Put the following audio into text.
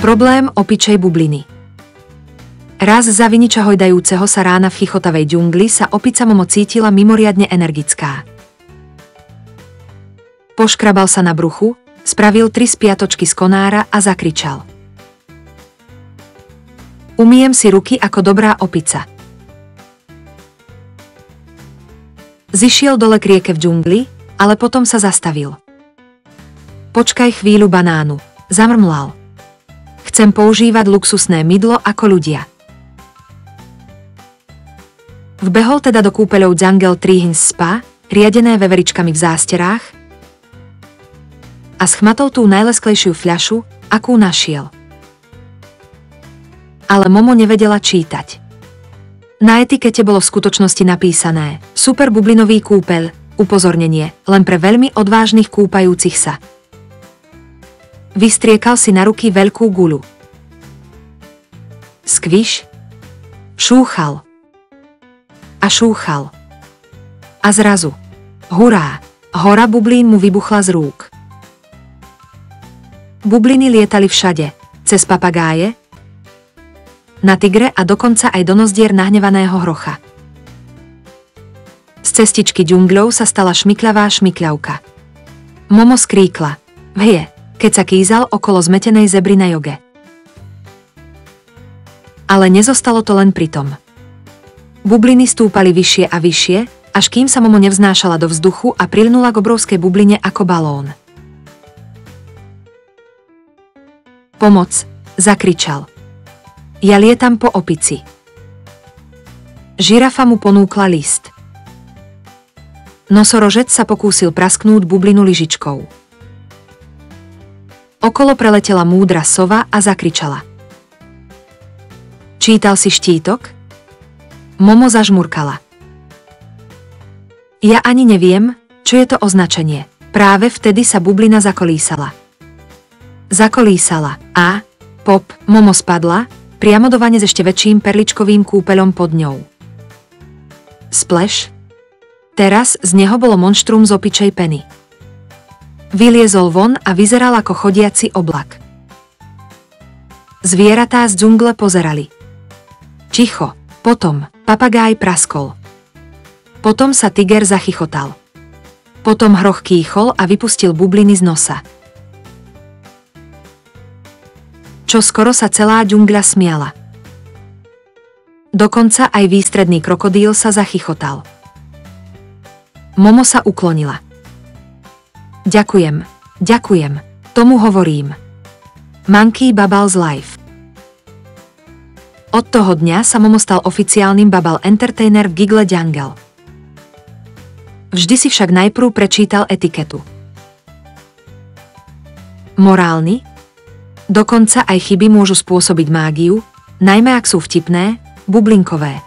Problém opičej bubliny. Raz za viniča hojdajúceho sa rána v chichotavej džungli sa opica Momo cítila mimoriadne energická. Poškrabal sa na bruchu, spravil 3 spiatočky z konára a zakričal. Umyjem si ruky ako dobrá opica. Zišiel dole k rieke v džungli, ale potom sa zastavil. Počkaj chvíľu, banánu, zamrmlal. Chcem používať luxusné mydlo ako ľudia. Vbehol teda do kúpeľov Jungle Tree Hinge Spa, riadené veveričkami v zásterách, a schmatol tú najlesklejšiu fľašu, akú našiel. Ale Momo nevedela čítať. Na etikete bolo v skutočnosti napísané super bublinový kúpeľ, upozornenie, len pre veľmi odvážnych kúpajúcich sa. Vystriekal si na ruky veľkú guľu. Skviš. Šúchal. A šúchal. A zrazu. Hurá! Hora bublín mu vybuchla z rúk. Bubliny lietali všade, cez papagáje, na tigre a dokonca aj do nozdier nahnevaného hrocha. Z cestičky džungľou sa stala šmykľavá šmykľavka. Momo skríkla. Vhie, keď sa kýzal okolo zmetenej zebry na joge. Ale nezostalo to len pri tom. Bubliny stúpali vyššie a vyššie, až kým sa Momo nevznášala do vzduchu a prilnula k obrovskej bubline ako balón. Pomoc, zakričal. Ja lietam po opici. Žirafa mu ponúkla list. Nosorožec sa pokúsil prasknúť bublinu lyžičkou. Okolo preletela múdra sova a zakričala. Čítal si štítok? Momo zažmurkala. Ja ani neviem, čo je to označenie. Práve vtedy sa bublina zakolísala. Zakolísala a, pop, Momo spadla, priamo do vane s ešte väčším perličkovým kúpeľom pod ňou. Splash. Teraz z neho bolo monštrum z opičej peny. Vyliezol von a vyzeral ako chodiaci oblak. Zvieratá z džungle pozerali. Ticho, potom papagáj praskol. Potom sa tiger zachychotal. Potom hroch kýchol a vypustil bubliny z nosa. Čo skoro sa celá džungľa smiala. Dokonca aj výstredný krokodíl sa zachychotal. Momo sa uklonila. Ďakujem, ďakujem, tomu hovorím. Monkey Bubbles Life. Od toho dňa sa Momo stal oficiálnym bubble entertainer v Giggle Jungle. Vždy si však najprv prečítal etiketu. Morálny? Dokonca aj chyby môžu spôsobiť mágiu, najmä ak sú vtipné, bublinkové.